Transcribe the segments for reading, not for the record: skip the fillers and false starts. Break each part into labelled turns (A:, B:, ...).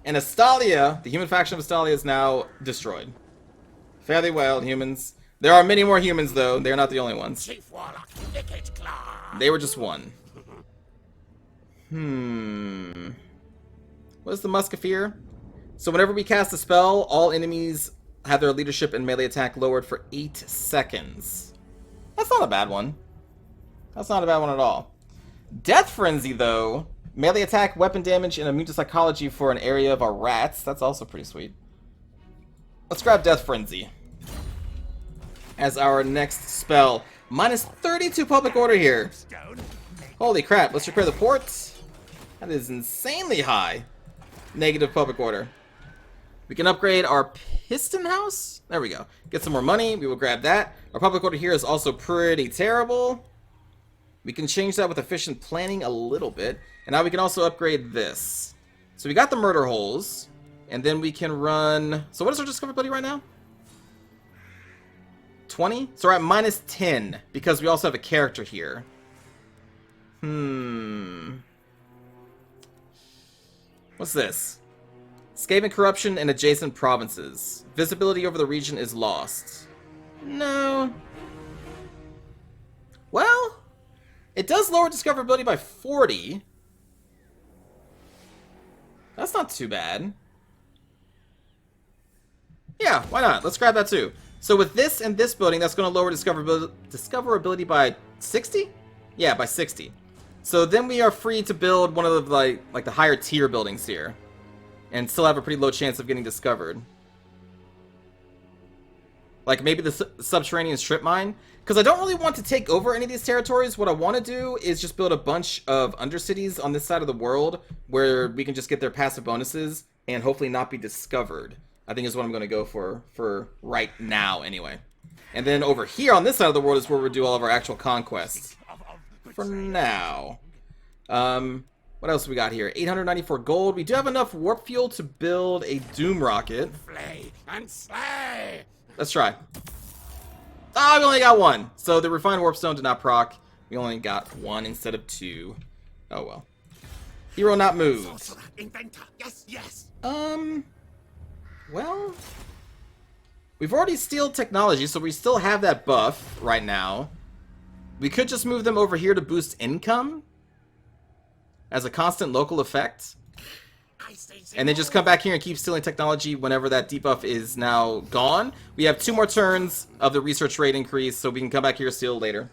A: And Estalia, the human faction of Estalia, is now destroyed. Fare thee well, humans. There are many more humans, though. They're not the only ones.
B: Chief Warlock, Ikit Claw.
A: They were just one. What is the Musketeer? So whenever we cast a spell, all enemies have their leadership and melee attack lowered for 8 seconds. That's not a bad one. That's not a bad one at all. Death Frenzy, though. Melee attack, weapon damage, and immune to psychology for an area of our rats. That's also pretty sweet. Let's grab Death Frenzy as our next spell. Minus 32 public order here. Holy crap, let's repair the port. That is insanely high. Negative public order. We can upgrade our piston house. There we go. Get some more money. We will grab that. Our public order here is also pretty terrible. We can change that with efficient planning a little bit. And now we can also upgrade this. So we got the murder holes. And then we can run... So what is our discoverability right now? 20? So we're at minus 10. Because we also have a character here. What's this? Skaven corruption in adjacent provinces. Visibility over the region is lost. No. Well, it does lower discoverability by 40. That's not too bad. Yeah, why not? Let's grab that too. So with this and this building, that's going to lower discoverability by 60? Yeah, by 60. So then we are free to build one of the like the higher tier buildings here. And still have a pretty low chance of getting discovered. Like maybe the subterranean strip mine. Because I don't really want to take over any of these territories. What I want to do is just build a bunch of undercities on this side of the world. Where we can just get their passive bonuses. And hopefully not be discovered. I think is what I'm going to go for right now anyway. And then over here on this side of the world is where we'll do all of our actual conquests. For now. What else we got here? 894 gold. We do have enough warp fuel to build a Doom rocket.
B: Flay and slay.
A: Let's try. Ah, we only got one. So the refined warp stone did not proc. We only got one instead of two. Oh well. Hero not moved.
B: Sorcerer, inventor. Yes, yes.
A: Well, we've already stealed technology, so we still have that buff right now. We could just move them over here to boost income as a constant local effect. And then just come back here and keep stealing technology whenever that debuff is now gone. We have 2 more turns of the research rate increase, so we can come back here and steal later.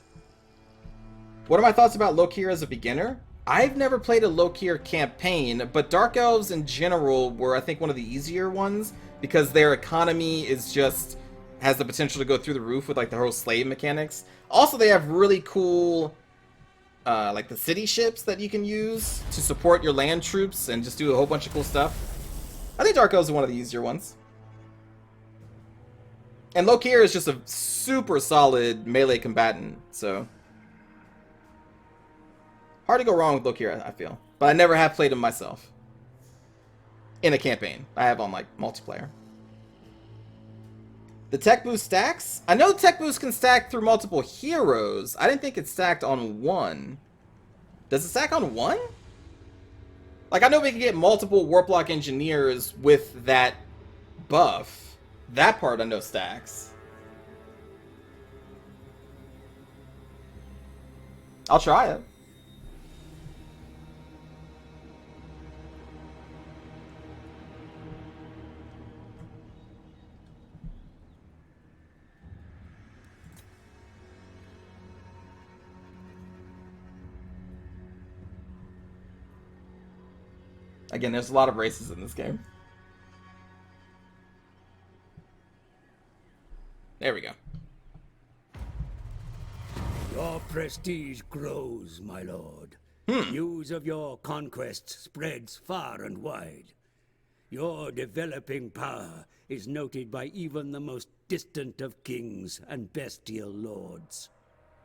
A: What are my thoughts about Lokir as a beginner? I've never played a Lokir campaign, but Dark Elves in general were, I think, one of the easier ones, because their economy is just has the potential to go through the roof with like the whole slave mechanics. Also, they have really cool like the city ships that you can use to support your land troops and just do a whole bunch of cool stuff. I think Dark Elves are one of the easier ones. And Lokir is just a super solid melee combatant, so hard to go wrong with Lokir, I feel. But I never have played him myself. In a campaign. I have on like multiplayer. The tech boost stacks? I know tech boost can stack through multiple heroes. I didn't think it stacked on one. Does it stack on one? Like, I know we can get multiple Warplock engineers with that buff. That part I know stacks. I'll try it. Again, there's a lot of races in this game. There we go.
C: Your prestige grows, my lord. News of your conquests spreads far and wide. Your developing power is noted by even the most distant of kings and bestial lords.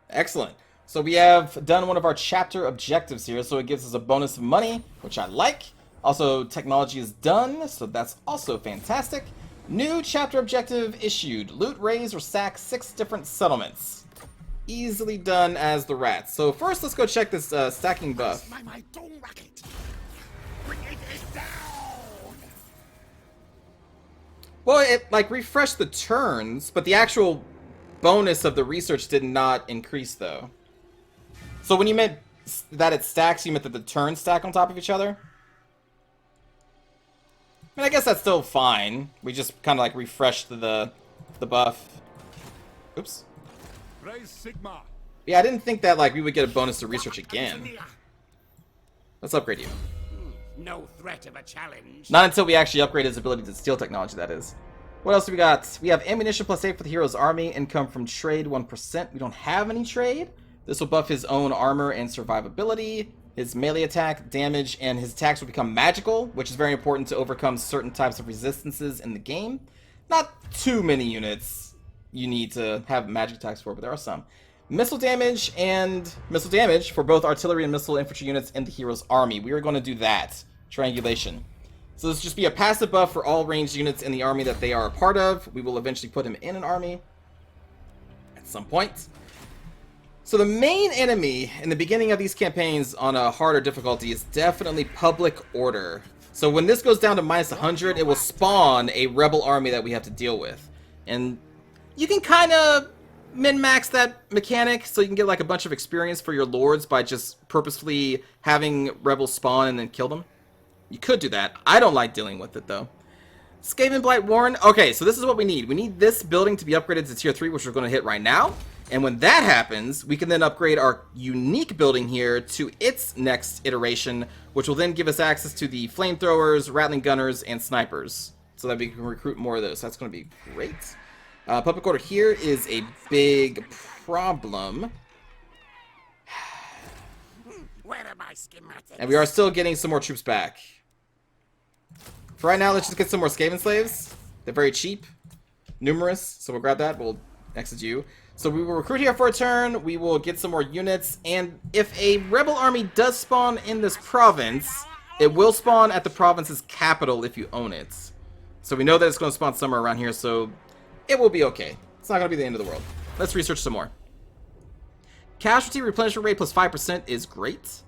A: Excellent. So we have done one of our chapter objectives here, so it gives us a bonus of money, which I like. Also, technology is done, so that's also fantastic. New chapter objective issued. Loot, raise, or sack 6 different settlements. Easily done as the rats. So first, let's go check this stacking buff.
B: My doom rocket. Bring it down.
A: Well, it, like, refreshed the turns, but the actual bonus of the research did not increase, though. So when you meant that it stacks, you meant that the turns stack on top of each other? I mean, I guess that's still fine. We just kind of, like, refreshed the buff. Oops.
B: Raise Sigma.
A: Yeah, I didn't think that, like, we would get a bonus to research again. Let's upgrade you.
B: No threat of a challenge.
A: Not until we actually upgrade his ability to steal technology, that is. What else do we got? We have ammunition +8 for the hero's army. Income from trade 1%. We don't have any trade. This will buff his own armor and survivability. His melee attack, damage, and his attacks will become magical, which is very important to overcome certain types of resistances in the game. Not too many units you need to have magic attacks for, but there are some. Missile damage and missile damage for both artillery and missile infantry units in the hero's army. We are going to do that. Triangulation. So this will just be a passive buff for all ranged units in the army that they are a part of. We will eventually put him in an army at some point. So the main enemy in the beginning of these campaigns on a harder difficulty is definitely public order. So when this goes down to -100, it will spawn a rebel army that we have to deal with. And you can kind of min-max that mechanic so you can get like a bunch of experience for your lords by just purposefully having rebels spawn and then kill them. You could do that. I don't like dealing with it though. Skaven Blight Warren. Okay, so this is what we need. We need this building to be upgraded to tier 3, which we're going to hit right now. And when that happens, we can then upgrade our unique building here to its next iteration, which will then give us access to the flamethrowers, rattling gunners, and snipers, so that we can recruit more of those. So that's going to be great. Public order here is a big problem.
B: Where are my schematics?
A: And we are still getting some more troops back. For right now, let's just get some more Skaven slaves. They're very cheap, numerous, so we'll grab that. We'll exit you. So we will recruit here for a turn. We will get some more units. And if a rebel army does spawn in this province, it will spawn at the province's capital if you own it. So we know that it's going to spawn somewhere around here, so it will be okay. It's not going to be the end of the world. Let's research some more. Casualty replenishment rate plus 5% is great.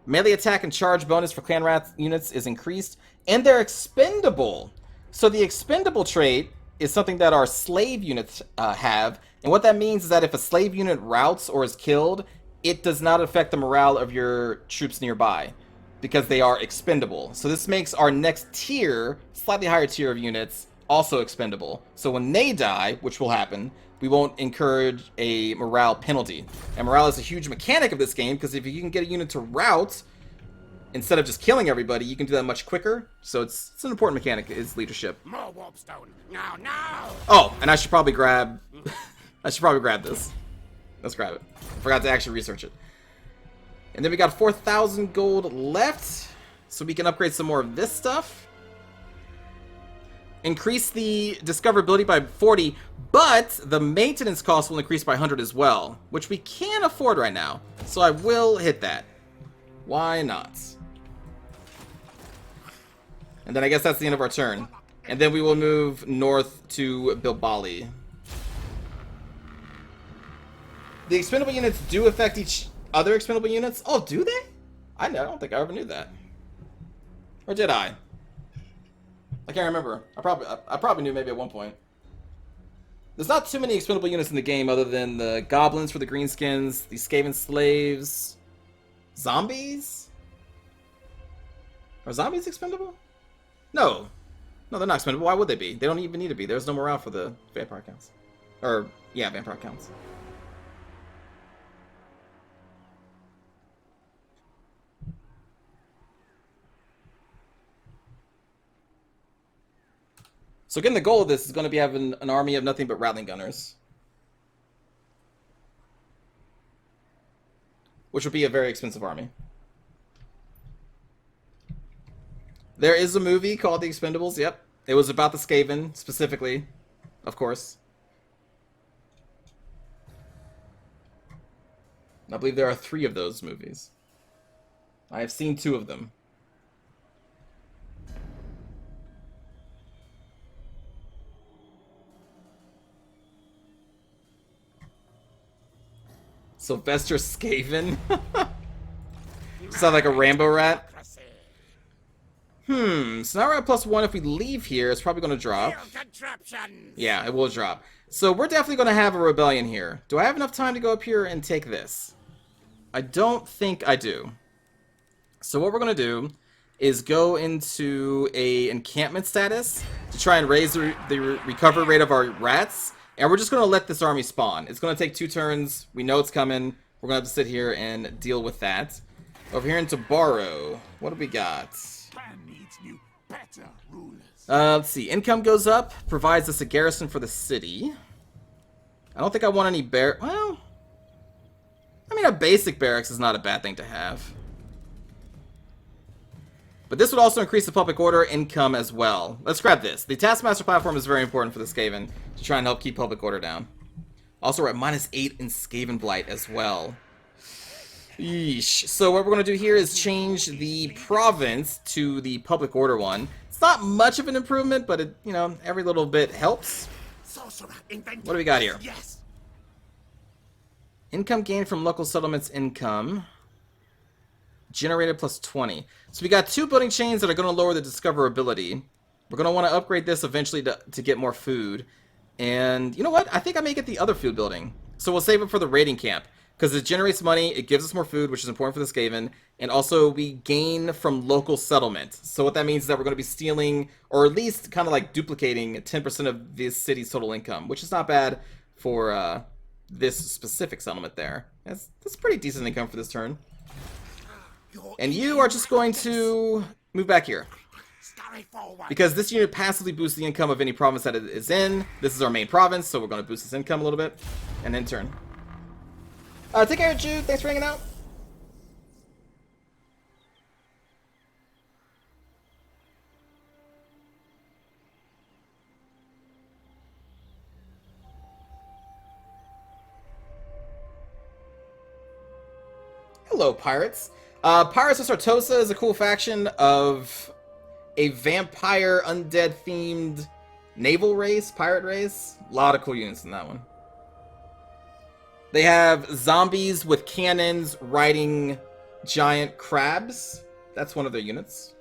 A: Melee attack and charge bonus for clan rat units is increased. And they're expendable. So the expendable trait is something that our slave units have. And what that means is that if a slave unit routs or is killed, it does not affect the morale of your troops nearby, because they are expendable. So this makes our next tier, slightly higher tier of units, also expendable. So when they die, which will happen, we won't encourage a morale penalty. And morale is a huge mechanic of this game, because if you can get a unit to rout, instead of just killing everybody, you can do that much quicker. So it's an important mechanic, is leadership.
B: More warpstone. Now.
A: Oh, and I should probably grab... I should probably grab this. Let's grab it. I forgot to actually research it. And then we got 4,000 gold left, so we can upgrade some more of this stuff. Increase the discoverability by 40, but the maintenance cost will increase by 100 as well, which we can afford right now. So I will hit that. Why not? And then I guess that's the end of our turn. And then we will move north to Bilbali. The expendable units do affect each other expendable units? Oh, do they? I don't think I ever knew that. Or did I? I can't remember. I probably knew maybe at one point. There's not too many expendable units in the game other than the goblins for the greenskins, the Skaven slaves, zombies? Are zombies expendable? No. No, they're not expendable. Why would they be? They don't even need to be. There's no morale for the vampire counts. Or, yeah, vampire counts. So again, the goal of this is going to be having an army of nothing but rattling gunners. Which would be a very expensive army. There is a movie called The Expendables, yep. It was about the Skaven, specifically, of course. I believe there are 3 of those movies. I have seen 2 of them. Sylvester Skaven? Sound like a Rambo rat? So now we're at +1. If we leave here, it's probably going to drop.
B: Contraptions.
A: Yeah, it will drop. So we're definitely going to have a rebellion here. Do I have enough time to go up here and take this? I don't think I do. So what we're going to do is go into a encampment status to try and raise the recovery rate of our rats. And we're just going to let this army spawn. It's going to take 2 turns. We know it's coming. We're going to have to sit here and deal with that. Over here into borrow. What do we got?
B: Plan needs new, better rulers.
A: Let's see. Income goes up. Provides us a garrison for the city. I don't think I want any well, I mean, a basic barracks is not a bad thing to have. But this would also increase the public order income as well. Let's grab this. The Taskmaster platform is very important for the Skaven to try and help keep public order down. Also, we're at -8 in Skaven Blight as well. Yeesh. So what we're going to do here is change the province to the public order one. It's not much of an improvement, but it, you know, every little bit helps. What do we got here?
B: Yes.
A: Income gained from local settlements income. Generated +20. So we got 2 building chains that are going to lower the discoverability. We're going to want to upgrade this eventually to get more food. And you know what? I think I may get the other food building. So we'll save it for the raiding camp. Because it generates money, it gives us more food, which is important for the Skaven, and also we gain from local settlement. So what that means is that we're going to be stealing, or at least kind of like duplicating 10% of this city's total income, which is not bad for this specific settlement there. That's pretty decent income for this turn. And you are just going to move back here. Because this unit passively boosts the income of any province that it is in. This is our main province, so we're going to boost its income a little bit. And then turn. Take care, Jude. Thanks for hanging out. Hello, pirates. Pirates of Sartosa is a cool faction of a vampire, undead-themed naval race, pirate race. A lot of cool units in that one. They have zombies with cannons riding giant crabs. That's one of their units.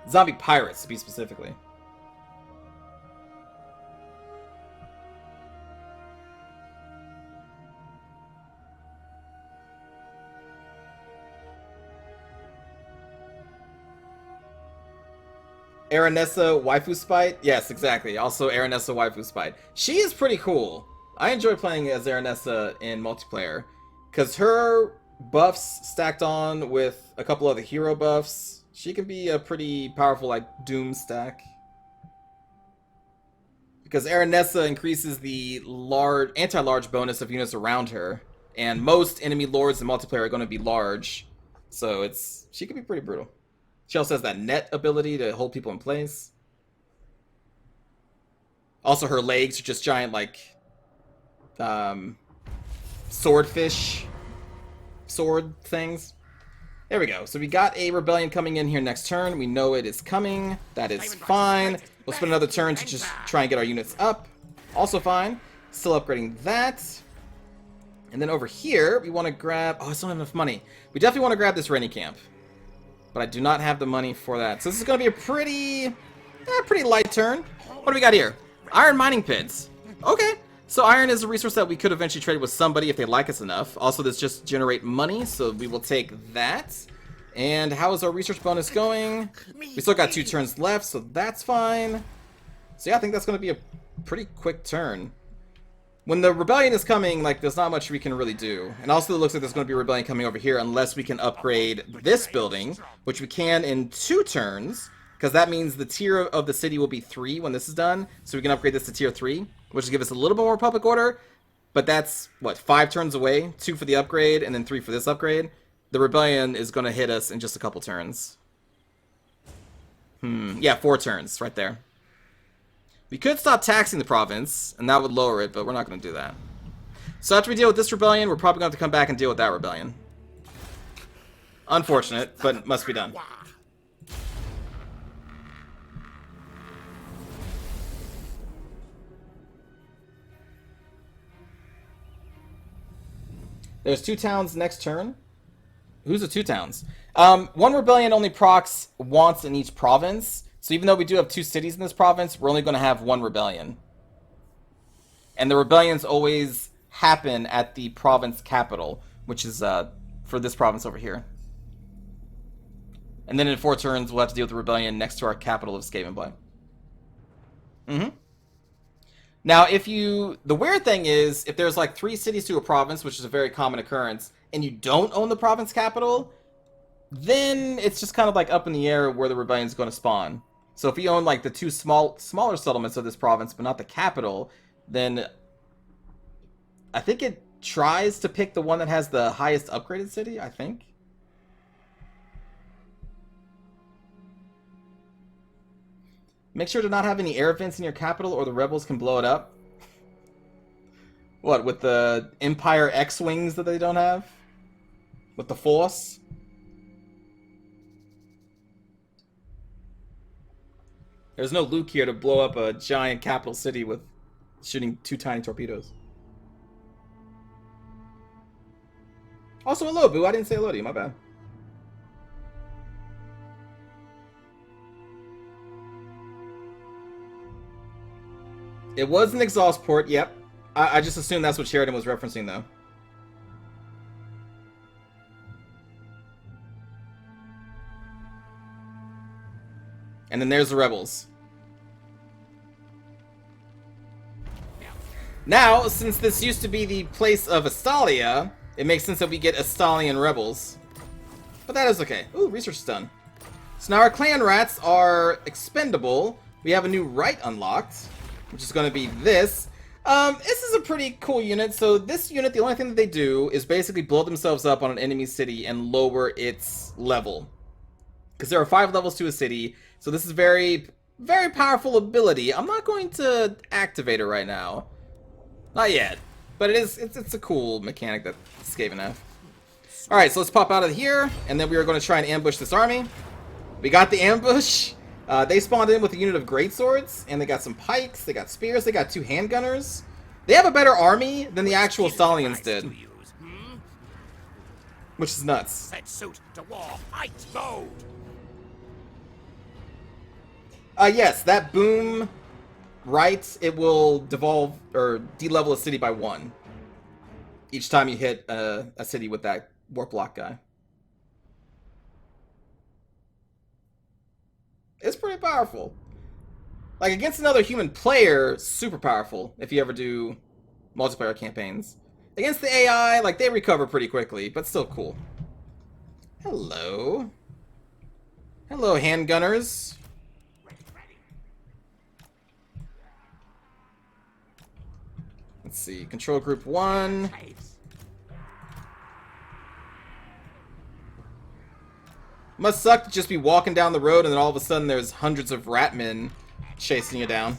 A: Zombie pirates, to be specifically. Aranessa Waifu Spite? Yes, exactly. Also Aranessa Waifu Spite. She is pretty cool. I enjoy playing as Aranessa in multiplayer. Because her buffs stacked on with a couple of the hero buffs, she can be a pretty powerful, like, Doom stack. Because Aranessa increases the anti-large bonus of units around her. And most enemy lords in multiplayer are going to be large. So she can be pretty brutal. She also has that net ability to hold people in place. Also, her legs are just giant, like, swordfish sword things. There we go. So we got a rebellion coming in here next turn. We know it is coming. That is fine. We'll spend another turn to just try and get our units up. Also fine. Still upgrading that. And then over here, we want to grab... Oh, I still don't have enough money. We definitely want to grab this rainy camp. But I do not have the money for that. So this is going to be a pretty light turn. What do we got here? Iron mining pits. Okay. So iron is a resource that we could eventually trade with somebody if they like us enough. Also, this just generate money, so we will take that. And how is our research bonus going? We still got 2 turns left, so that's fine. So yeah, I think that's going to be a pretty quick turn. When the rebellion is coming, like, there's not much we can really do. And also it looks like there's going to be a rebellion coming over here unless we can upgrade this building, which we can in 2 turns, because that means the tier of the city will be 3 when this is done. So we can upgrade this to tier 3, which will give us a little bit more public order, but that's, what, 5 turns away? 2 for the upgrade, and then 3 for this upgrade. The rebellion is going to hit us in just a couple turns. Yeah, 4 turns, right there. We could stop taxing the province, and that would lower it, but we're not going to do that. So after we deal with this rebellion, we're probably going to have to come back and deal with that rebellion. Unfortunate, but must be done. There's 2 towns next turn. Who's the 2 towns? One rebellion only procs once in each province. So even though we do have 2 cities in this province, we're only going to have 1 rebellion. And the rebellions always happen at the province capital, which is for this province over here. And then in 4 turns, we'll have to deal with the rebellion next to our capital of Skaven. Now, the weird thing is, if there's like 3 cities to a province, which is a very common occurrence, and you don't own the province capital, then it's just kind of like up in the air where the rebellion is going to spawn. So if you own like the 2 smaller settlements of this province, but not the capital, then I think it tries to pick the one that has the highest upgraded city, I think. Make sure to not have any air vents in your capital or the rebels can blow it up. What, with the Empire X-Wings that they don't have? With the Force? There's no Luke here to blow up a giant capital city with shooting 2 tiny torpedoes. Also, hello, Boo. I didn't say hello to you. My bad. It was an exhaust port, yep. I just assumed that's what Sheridan was referencing, though. And then there's the rebels. Now, since this used to be the place of Estalia, it makes sense that we get Estalian rebels. But that is okay. Ooh, research is done. So now our clan rats are expendable. We have a new right unlocked, which is going to be this. This is a pretty cool unit. So this unit, the only thing that they do is basically blow themselves up on an enemy city and lower its level. Because there are 5 levels to a city. So this is very, very powerful ability. I'm not going to activate it right now. Not yet. But it's a cool mechanic that Skaven have. Alright, so let's pop out of here. And then we are going to try and ambush this army. We got the ambush. They spawned in with a unit of greatswords, and they got some pikes, they got spears, they got 2 handgunners. They have a better army than the actual Stalians did. Which is nuts.
B: Set suit to war, fight mode.
A: Yes, that boom, right, it will devolve, or de-level a city by 1. Each time you hit a city with that warp block guy. It's pretty powerful. Like, against another human player, super powerful, if you ever do multiplayer campaigns. Against the AI, like, they recover pretty quickly, but still cool. Hello. Hello, handgunners. Let's see, control group 1. Must suck to just be walking down the road and then all of a sudden there's hundreds of ratmen chasing you down.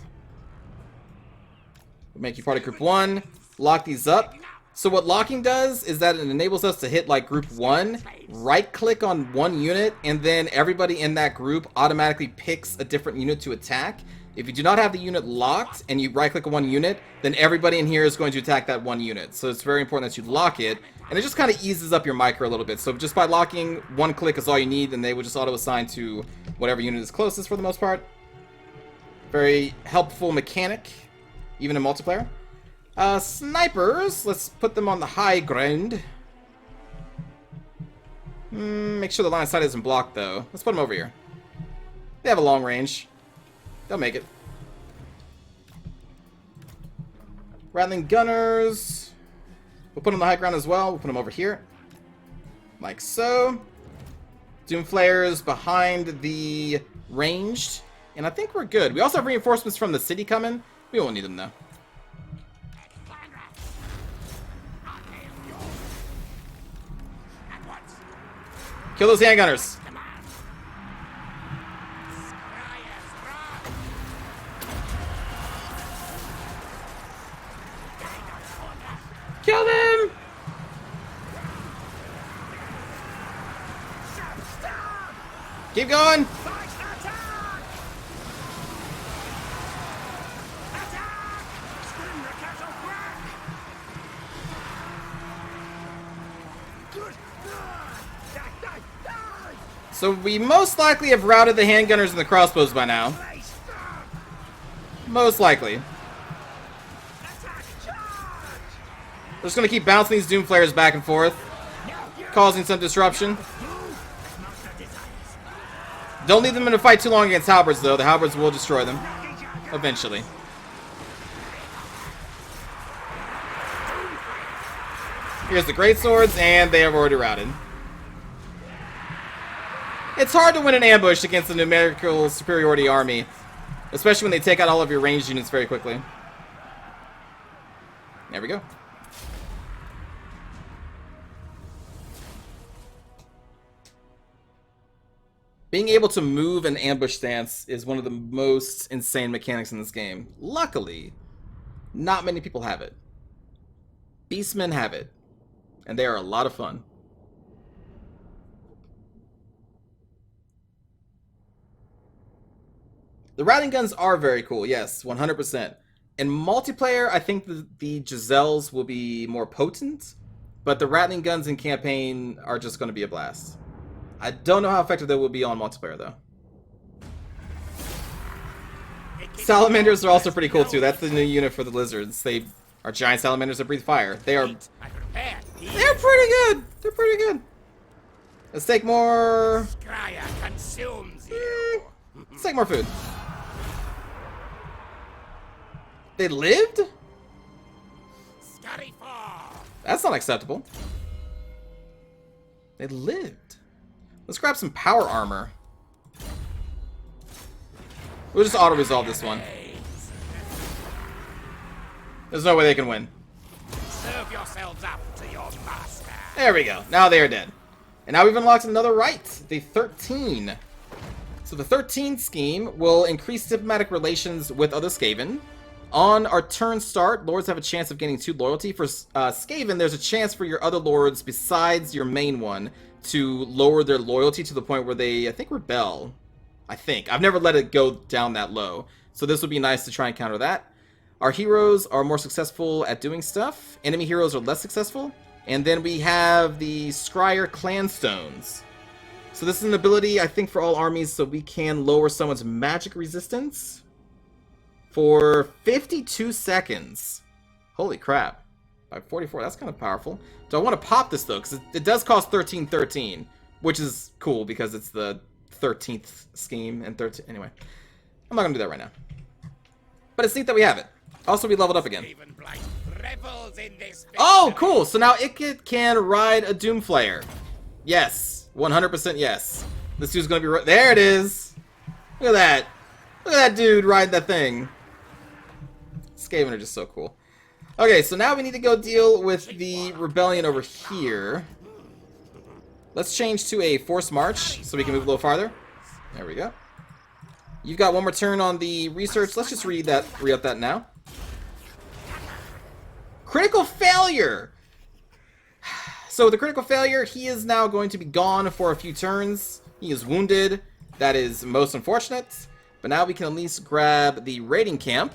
A: We'll make you part of group 1. Lock these up. So what locking does is that it enables us to hit like group 1, right click on one unit, and then everybody in that group automatically picks a different unit to attack. If you do not have the unit locked and you right click on one unit, then everybody in here is going to attack that one unit. So it's very important that you lock it. And it just kind of eases up your micro a little bit. So just by locking, one click is all you need, and they will just auto-assign to whatever unit is closest for the most part. Very helpful mechanic, even in multiplayer. Snipers, let's put them on the high ground. Make sure the line of sight isn't blocked, though. Let's put them over here. They have a long range. They'll make it. Rattling gunners. We'll put them on the high ground as well. We'll put them over here. Like so. Doom flares behind the ranged. And I think we're good. We also have reinforcements from the city coming. We won't need them, though. Kill those handgunners. Kill them! Keep going! So we most likely have routed the handgunners and the crossbows by now. Most likely. We're just going to keep bouncing these Doom Flares back and forth, causing some disruption. Don't leave them in a fight too long against halberds, though. The halberds will destroy them eventually. Here's the greatswords, and they have already routed. It's hard to win an ambush against a numerical superiority army, especially when they take out all of your ranged units very quickly. There we go. Being able to move an ambush stance is one of the most insane mechanics in this game. Luckily, not many people have it. Beastmen have it, and they are a lot of fun. The routing guns are very cool, yes, 100%. In multiplayer, I think the Giselles will be more potent, but the rattling guns in campaign are just going to be a blast. I don't know how effective they will be on multiplayer, though. Salamanders are also pretty cool, too. That's the new unit for the lizards. They are giant salamanders that breathe fire. They're pretty good. They're pretty good. Let's take more... Let's take more food. They lived? That's not acceptable. They lived. Let's grab some power armor. We'll just auto-resolve this one. There's no way they can win.
B: Serve yourselves up to your master.
A: There we go. Now they are dead. And now we've unlocked another right. The 13. So the 13 scheme will increase diplomatic relations with other Skaven. On our turn start, lords have a chance of gaining 2 loyalty. For Skaven, there's a chance for your other lords besides your main one to lower their loyalty to the point where they, I think, rebel. I think. I've never let it go down that low. So this would be nice to try and counter that. Our heroes are more successful at doing stuff. Enemy heroes are less successful. And then we have the Scryer Clan Stones. So this is an ability, I think, for all armies, so we can lower someone's magic resistance for 52 seconds. Holy crap. By 44, that's kind of powerful. Do I want to pop this, though? Because it does cost 1313, which is cool because it's the 13th scheme and 13... Anyway, I'm not going to do that right now. But it's neat that we have it. Also, we leveled up again. Oh, cool! So now Ikit can ride a Doomflayer. Yes. 100% yes. This dude's going to be... There it is! Look at that. Look at that dude riding that thing. Skaven are just so cool. Okay, so now we need to go deal with the rebellion over here. Let's change to a forced march so we can move a little farther. There we go. You've got one more turn on the research. Let's just re-up that now. Critical failure! So with the critical failure, he is now going to be gone for a few turns. He is wounded. That is most unfortunate. But now we can at least grab the raiding camp.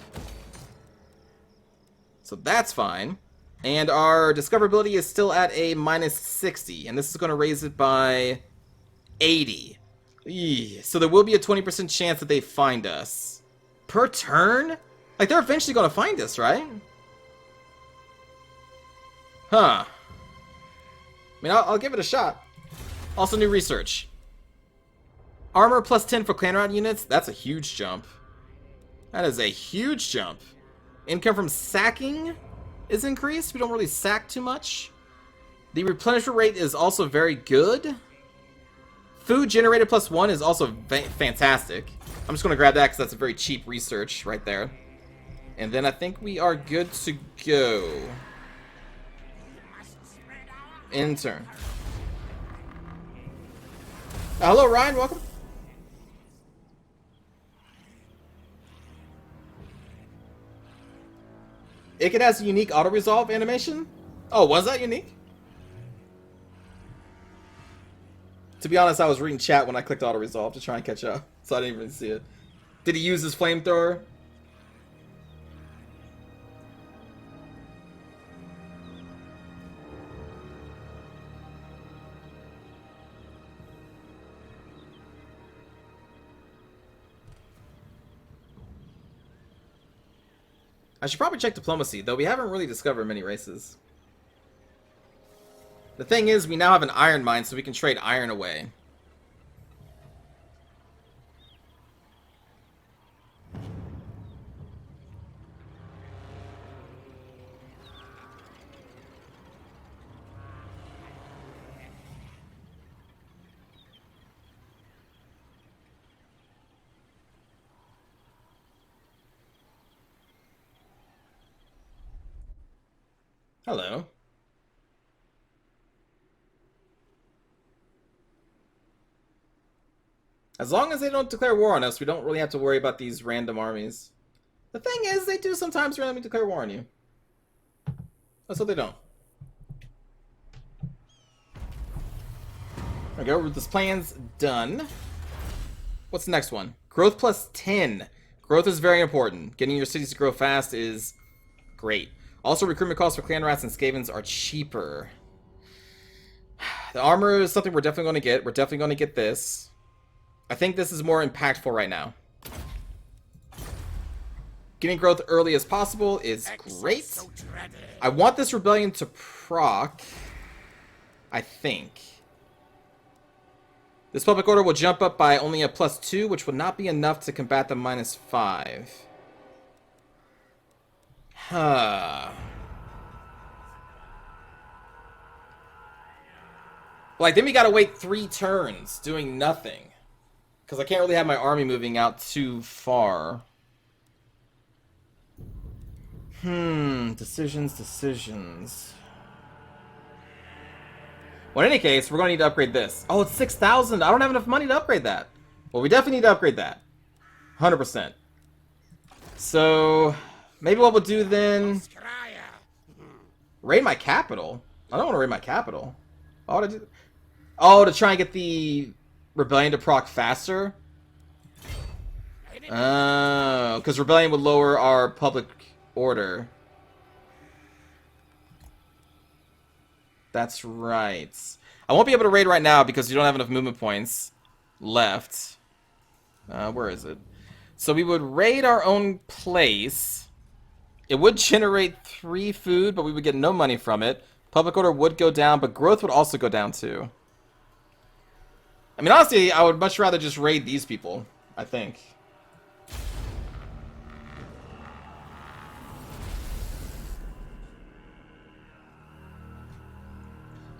A: So that's fine. And our discoverability is still at a -60. And this is going to raise it by 80. Eee. So there will be a 20% chance that they find us. Per turn? Like, they're eventually going to find us, right? Huh. I mean, I'll give it a shot. Also, new research. Armor plus 10 for clan route units. That's a huge jump. That is a huge jump. Income from sacking is increased. We don't really sack too much. The replenishment rate is also very good. Food generated plus 1 is also fantastic. I'm just going to grab that because that's a very cheap research right there. And then I think we are good to go. Intern. Hello, Ryan. Welcome. Ikit has a unique auto-resolve animation? Oh, was that unique? To be honest, I was reading chat when I clicked auto-resolve to try and catch up, so I didn't even see it. Did he use his flamethrower? I should probably check diplomacy, though we haven't really discovered many races. The thing is, we now have an iron mine, so we can trade iron away. Hello. As long as they don't declare war on us, we don't really have to worry about these random armies. The thing is, they do sometimes randomly declare war on you. Let's hope they don't. There we go, this plan's done. What's the next one? Growth plus 10. Growth is very important. Getting your cities to grow fast is great. Also, recruitment costs for clan rats and Skavens are cheaper. The armor is something we're definitely going to get. We're definitely going to get this. I think this is more impactful right now. Getting growth early as possible is great. I want this rebellion to proc. I think. This public order will jump up by only a +2, which will not be enough to combat the -5. Huh. Like, then we gotta wait 3 turns doing nothing. Because I can't really have my army moving out too far. Decisions. Well, in any case, we're going to need to upgrade this. Oh, it's 6,000. I don't have enough money to upgrade that. Well, we definitely need to upgrade that. 100%. So, maybe what we'll do then... Raid my capital? I don't want to raid my capital. Oh, to try and get the rebellion to proc faster? Oh, because rebellion would lower our public order. That's right. I won't be able to raid right now because you don't have enough movement points left. Where is it? So we would raid our own place. It would generate 3 food, but we would get no money from it. Public order would go down, but growth would also go down too. I mean, honestly, I would much rather just raid these people, I think.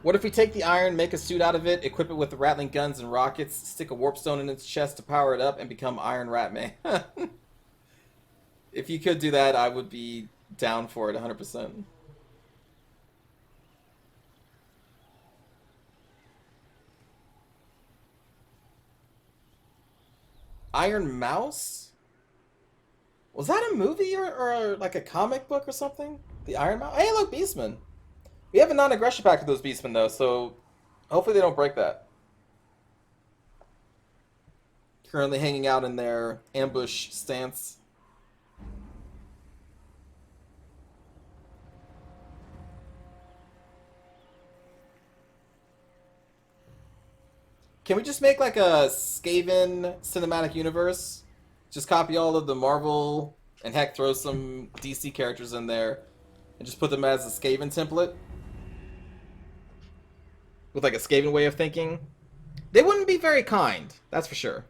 A: What if we take the iron, make a suit out of it, equip it with rattling guns and rockets, stick a warp stone in its chest to power it up, and become Iron Rat Man? If you could do that, I would be down for it 100%. Iron Mouse? Was that a movie or like a comic book or something? The Iron Mouse? Hey, look, Beastman. We have a non-aggression pact with those Beastmen, though, so hopefully they don't break that. Currently hanging out in their ambush stance. Can we just make like a Skaven cinematic universe? Just copy all of the Marvel and heck throw some DC characters in there and just put them as a Skaven template? With like a Skaven way of thinking. They wouldn't be very kind, that's for sure.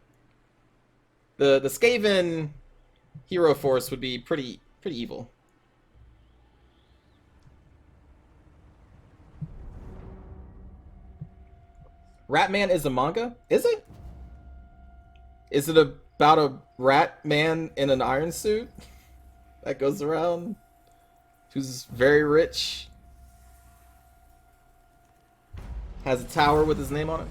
A: The Skaven hero force would be pretty evil. Ratman is a manga? Is it? Is it about a rat man in an iron suit that goes around, who's very rich? Has a tower with his name on it.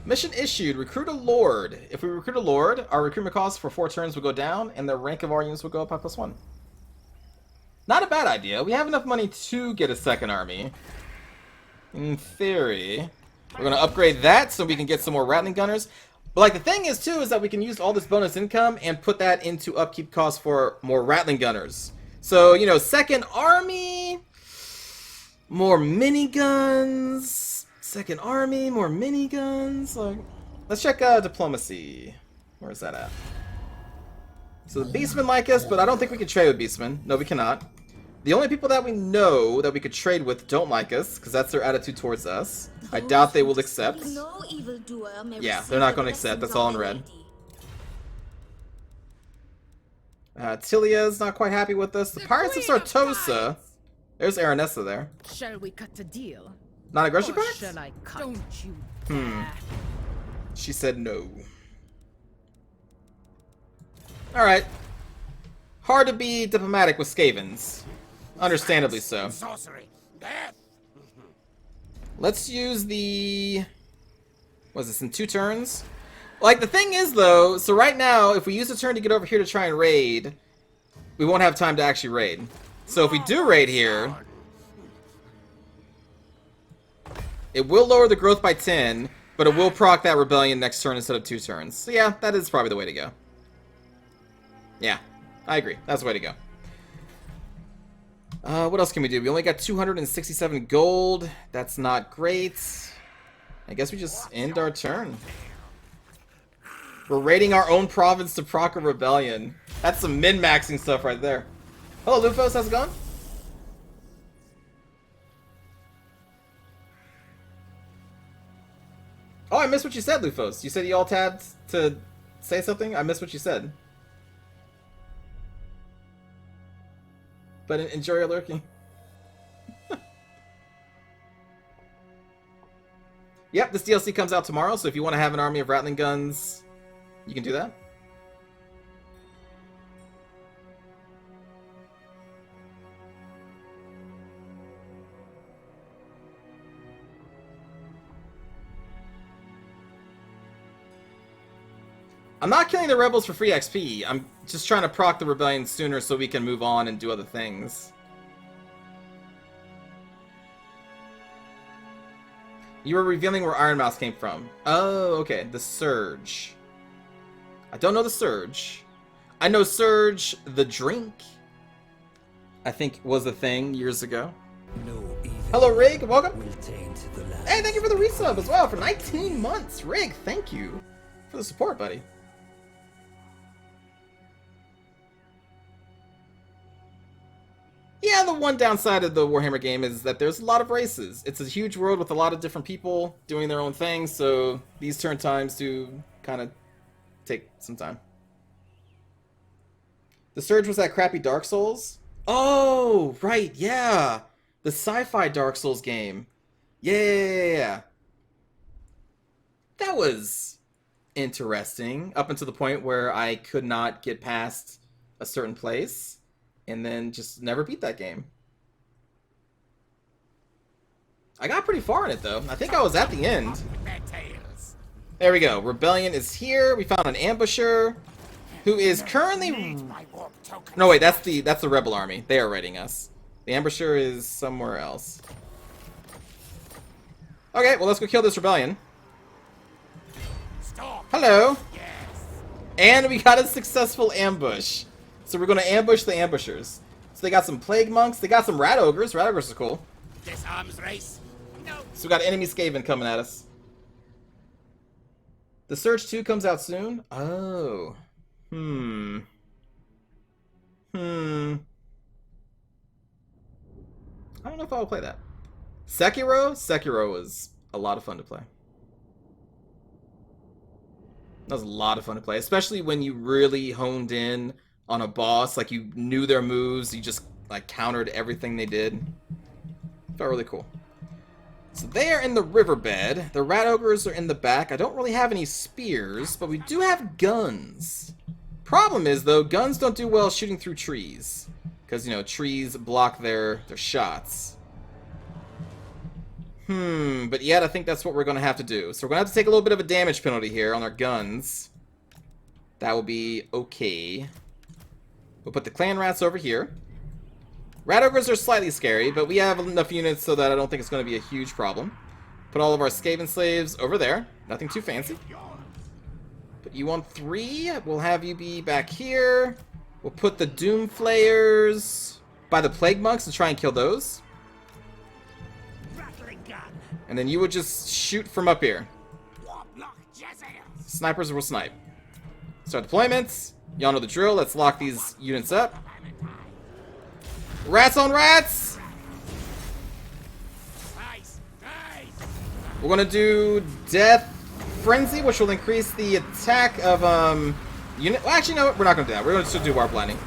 A: Mission issued. Recruit a lord. If we recruit a lord, our recruitment costs for 4 turns will go down, and the rank of our units will go up by +1. Not a bad idea. We have enough money to get a second army. In theory. We're going to upgrade that so we can get some more rattling gunners. But like the thing is, too, is that we can use all this bonus income and put that into upkeep costs for more rattling gunners. So, you know, second army, more miniguns. Second army, more miniguns. Like, let's check diplomacy. Where's that at? So the Beastmen like us, but I don't think we can trade with Beastmen. No, we cannot. The only people that we know that we could trade with don't like us, because that's their attitude towards us. I doubt they will accept. Yeah, they're not going to accept. That's all in red. Tilia's not quite happy with us. The Pirates of Sartosa. There's Aranessa there.
D: Shall we cut a deal?
A: Non-aggression
D: Or
A: pact?
D: shall I cut? Don't you
A: She said no. Alright. Hard to be diplomatic with Skavens. Understandably so.
B: Sorcery. Death.
A: Let's use the... What is this, in 2 turns? Like, the thing is, though, so right now, if we use a turn to get over here to try and raid, we won't have time to actually raid. So if we do raid here, it will lower the growth by 10, but it will proc that rebellion next turn instead of 2 turns. So yeah, that is probably the way to go. Yeah, I agree. That's the way to go. What else can we do? We only got 267 gold. That's not great. I guess we just end our turn. We're raiding our own province to proc a rebellion. That's some min-maxing stuff right there. Hello, Lufos. How's it going? Oh, I missed what you said, Lufos. You said you all tabbed to say something? I missed what you said. But enjoy your lurking. Yep, this DLC comes out tomorrow, so if you want to have an army of Rattling guns, you can do that. I'm not killing the rebels for free XP. I'm just trying to proc the rebellion sooner so we can move on and do other things. You were revealing where Iron Mouse came from. Oh, okay. The Surge. I don't know the Surge. I know Surge, the drink, I think was a thing years ago.
C: No evil
A: Hello, Rig. Welcome.
C: will taint the land.
A: Hey, thank you for the resub as well for 19 months. Rig, thank you for the support, buddy. Yeah, the one downside of the Warhammer game is that there's a lot of races. It's a huge world with a lot of different people doing their own thing, so these turn times do kind of take some time. The Surge was that crappy Dark Souls? Oh, right, yeah. The sci-fi Dark Souls game. Yeah. That was interesting, up until the point where I could not get past a certain place. And then just never beat that game. I got pretty far in it, though. I think I was at the end. There we go. Rebellion is here. We found an ambusher who is currently... No, wait. That's the rebel army. They are raiding us. The ambusher is somewhere else. Okay, well, let's go kill this rebellion. Hello. And we got a successful ambush. So we're going to ambush the ambushers. So they got some plague monks. They got some rat ogres. Rat ogres are cool.
B: This arms race. No.
A: So we got enemy Skaven coming at us. The Surge 2 comes out soon. Oh. I don't know if I'll play that. Sekiro? Sekiro was a lot of fun to play. That was a lot of fun to play. Especially when you really honed in on a boss, like you knew their moves, you just like countered everything they did. Felt really cool. So they are in the riverbed. The rat ogres are in the back. I don't really have any spears, but we do have guns. Problem is though, guns don't do well shooting through trees, because you know trees block their shots. But yet I think that's what we're gonna have to do. So we're gonna have to take a little bit of a damage penalty here on our guns. That will be okay. We'll put the clan rats over here. Rat ogres are slightly scary, but we have enough units so that I don't think it's going to be a huge problem. Put all of our Skaven slaves over there. Nothing too fancy. Put you on 3. We'll have you be back here. We'll put the Doom Flayers by the Plague Monks to try and kill those. And then you would just shoot from up here. Snipers will snipe. Start deployments. Y'all know the drill. Let's lock these units up. Rats on rats!
B: Nice, nice.
A: We're gonna do Death Frenzy, which will increase the attack of, unit. Well, actually, no, we're not gonna do that. We're gonna just do Warp Landing.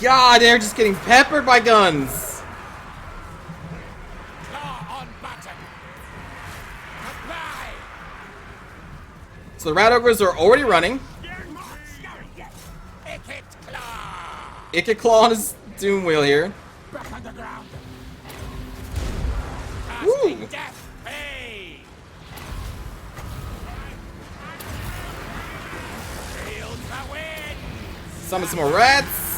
A: God, they're just getting peppered by guns.
B: Claw on button. Apply.
A: So the Rat Ogres are already running.
B: Ikit claw.
A: Ikit Claw on his Doom Wheel here.
B: Back on the ground.
A: Woo.
B: Casting death. Hey. Field the wind.
A: Summon some more rats.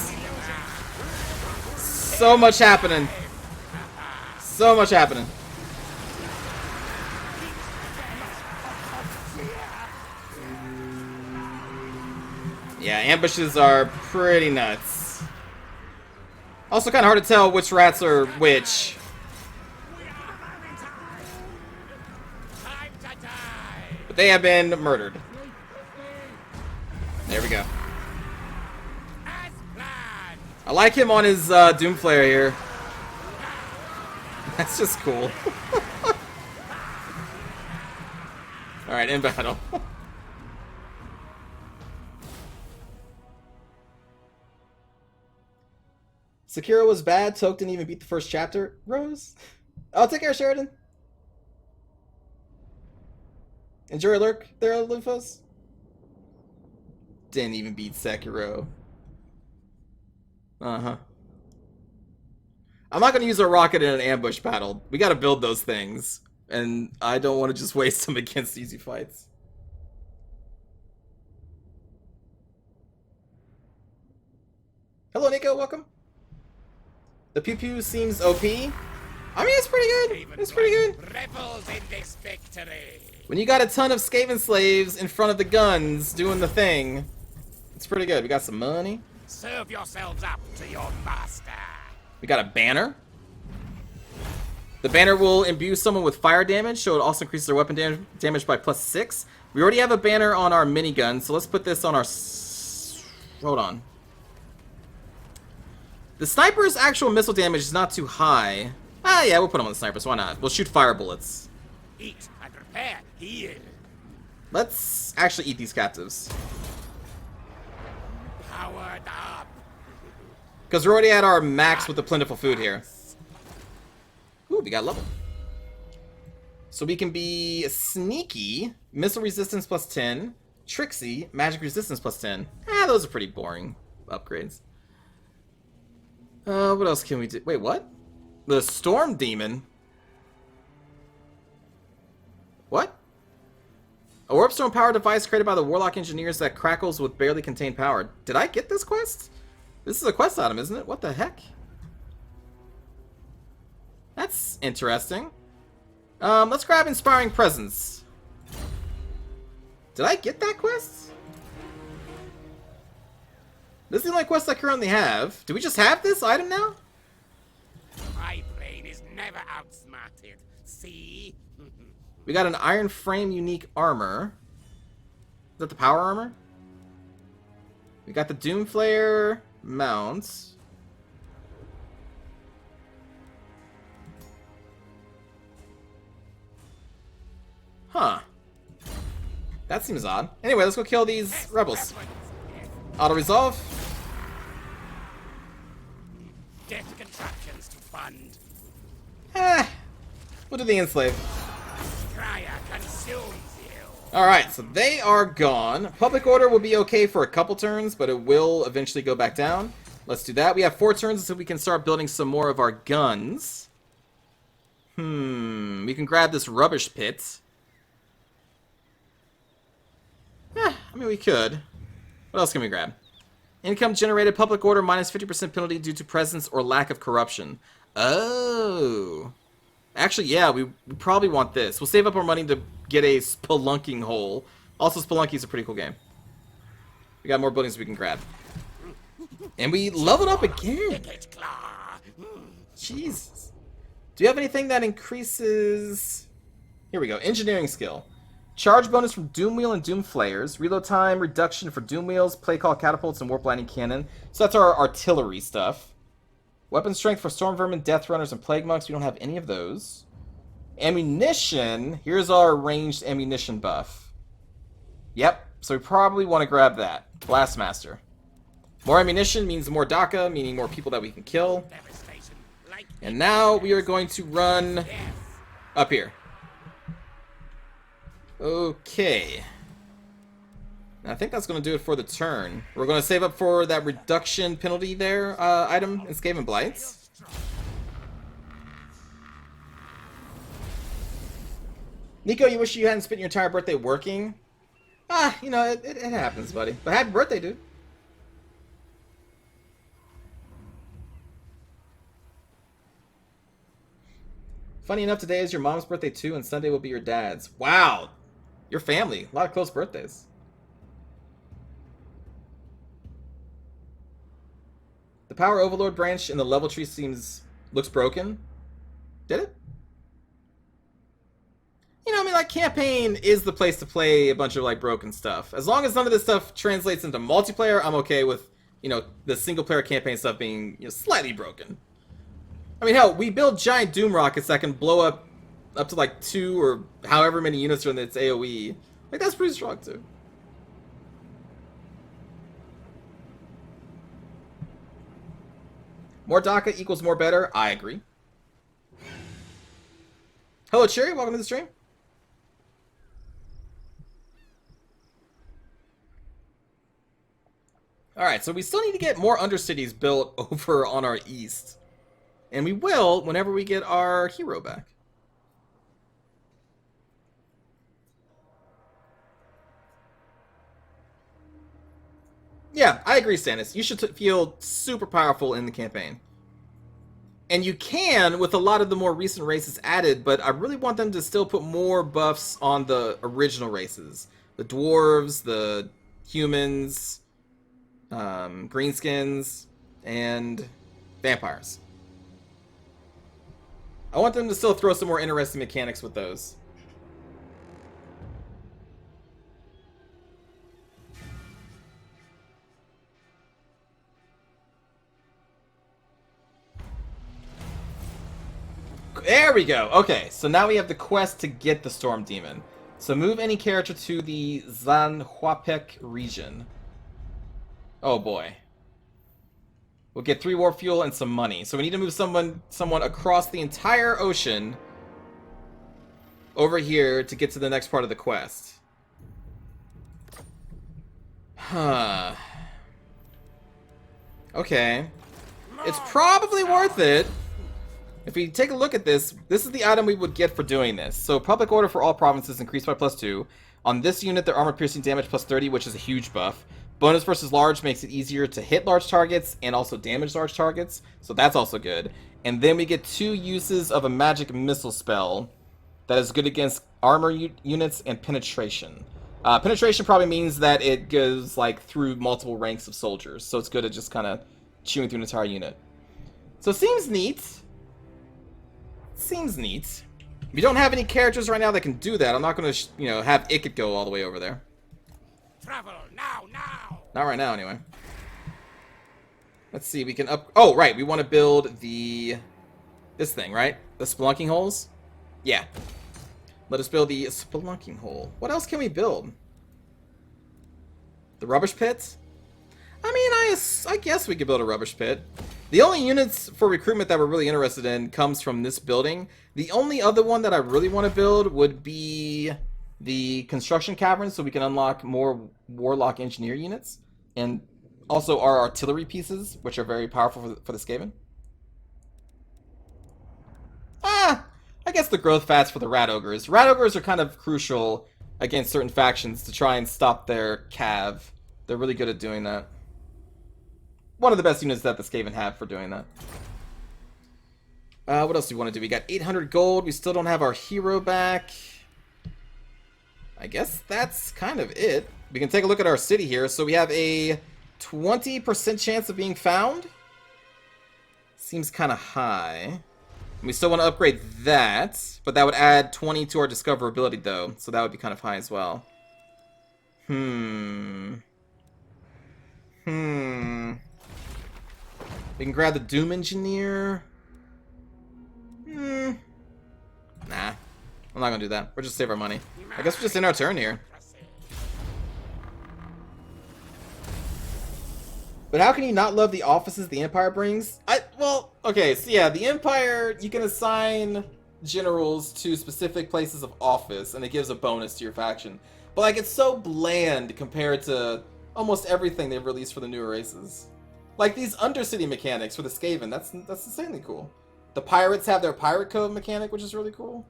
A: So much happening. So much happening. Yeah, ambushes are pretty nuts. Also kind of hard to tell which rats are which.
B: Time to die.
A: But they have been murdered. There we go.
B: As planned.
A: I like him on his Doomflare here. That's just cool. Alright, in battle. Sekiro was bad. Toke didn't even beat the first chapter. Rose? Oh, take care, Sheridan. Enjoy your lurk there, Lufos. Didn't even beat Sekiro. Uh-huh. I'm not going to use a rocket in an ambush battle. We got to build those things. And I don't want to just waste them against easy fights. Hello, Nico. Welcome. The pew pew seems OP. I mean, it's pretty good. It's pretty good.
B: Rebels in this victory.
A: When you got a ton of Skaven slaves in front of the guns doing the thing, it's pretty good. We got some money.
B: Serve yourselves up to your master.
A: We got a banner. The banner will imbue someone with fire damage, so it also increases their weapon damage by +6. We already have a banner on our minigun, so let's put this on our... Hold on. The sniper's actual missile damage is not too high. Ah, yeah, we'll put him on the sniper, so why not? We'll shoot fire bullets.
B: Eat and repair. Heal.
A: Let's actually eat these captives.
B: Powered up.
A: Because we're already at our max with the plentiful food here. Ooh, we got level. So we can be sneaky, missile resistance +10, tricksy, magic resistance +10. Ah, those are pretty boring upgrades. What else can we do? Wait, what? The Storm Demon? What? A warp storm power device created by the Warlock engineers that crackles with barely contained power. Did I get this quest? This is a quest item, isn't it? What the heck? That's interesting. Let's grab Inspiring Presence. Did I get that quest? This is the only quest I currently have. Do we just have this item now?
B: My brain is never outsmarted. See?
A: We got an Iron Frame unique armor. Is that the power armor? We got the Doomflare mount. Huh. That seems odd. Anyway, let's go kill these rebels. Auto-resolve.
B: Death contraptions to fund.
A: We'll do the enslave.
B: Cryer consumes you.
A: Alright, so they are gone. Public order will be okay for a couple turns, but it will eventually go back down. Let's do that. We have 4 turns so we can start building some more of our guns. We can grab this rubbish pit. I mean, we could. What else can we grab? Income generated, public order, minus 50% penalty due to presence or lack of corruption. Oh. Actually, yeah, we probably want this. We'll save up our money to get a spelunking hole. Also, Spelunky is a pretty cool game. We got more buildings we can grab. And we leveled up again.
B: Ikit claw.
A: Jesus. Do you have anything that increases... Here we go. Engineering skill. Charge bonus from Doom Wheel and Doom Flayers. Reload time reduction for Doom Wheels, Play Call Catapults, and Warp Lightning Cannon. So that's our artillery stuff. Weapon strength for Storm Vermin, Death Runners, and Plague Monks. We don't have any of those. Ammunition. Here's our ranged ammunition buff. Yep. So we probably want to grab that. Blastmaster. More ammunition means more Daka, meaning more people that we can kill. And now we are going to run up here. Okay. I think that's going to do it for the turn. We're going to save up for that reduction penalty there item in Skaven Blights. Nico, you wish you hadn't spent your entire birthday working? Ah, you know, it happens, buddy. But happy birthday, dude. Funny enough, today is your mom's birthday too, and Sunday will be your dad's. Wow! Your family. A lot of close birthdays. The Power Overlord branch in the level tree looks broken. Did it? You know, I mean, like, campaign is the place to play a bunch of, like, broken stuff. As long as none of this stuff translates into multiplayer, I'm okay with, you know, the single-player campaign stuff being, you know, slightly broken. I mean, hell, we build giant Doom Rockets that can blow up to, like, 2 or however many units are in its AoE. Like, that's pretty strong, too. More Daka equals more better. I agree. Hello, Cherry. Welcome to the stream. Alright, so we still need to get more Undercities built over on our east. And we will whenever we get our hero back. Yeah, I agree, Stannis. You should feel super powerful in the campaign. And you can with a lot of the more recent races added, but I really want them to still put more buffs on the original races. The dwarves, the humans, greenskins, and vampires. I want them to still throw some more interesting mechanics with those. There we go. Okay, so now we have the quest to get the Storm Demon. So move any character to the Zanhuapec region. Oh boy. We'll get 3 warp fuel and some money. So we need to move someone across the entire ocean over here to get to the next part of the quest. Huh. Okay. It's probably worth it. If we take a look at this, this is the item we would get for doing this. So public order for all provinces increased by +2. On this unit, their armor piercing damage +30, which is a huge buff. Bonus versus large makes it easier to hit large targets and also damage large targets, so that's also good. And then we get 2 uses of a magic missile spell that is good against armor units and penetration. Penetration probably means that it goes like through multiple ranks of soldiers, so it's good at just kind of chewing through an entire unit. So it seems neat. Seems neat. We don't have any characters right now that can do that. I'm not going to, you know, have Ikit go all the way over there.
B: Travel now, now.
A: Not right now, anyway. Let's see, we can up... Oh, right, we want to build this thing, right? The spelunking holes? Yeah. Let us build the spelunking hole. What else can we build? The rubbish pit? I mean, I guess we could build a rubbish pit. The only units for recruitment that we're really interested in comes from this building. The only other one that I really want to build would be the construction cavern, so we can unlock more warlock engineer units. And also our artillery pieces, which are very powerful for the Skaven. I guess the growth fats for the rat ogres. Rat ogres are kind of crucial against certain factions to try and stop their cav. They're really good at doing that. One of the best units that the Skaven have for doing that. What else do we want to do? We got 800 gold. We still don't have our hero back. I guess that's kind of it. We can take a look at our city here. So we have a 20% chance of being found. Seems kind of high. We still want to upgrade that, but that would add 20 to our discoverability, though, so that would be kind of high as well. We can grab the Doom Engineer. Nah. I'm not gonna do that. We'll just save our money. I guess we're just in our turn here. But how can you not love the offices the Empire brings? Well, okay, so yeah, the Empire, you can assign generals to specific places of office, and it gives a bonus to your faction. But, like, it's so bland compared to almost everything they've released for the newer races. Like, these Undercity mechanics for the Skaven, that's insanely cool. The Pirates have their Pirate Cove mechanic, which is really cool.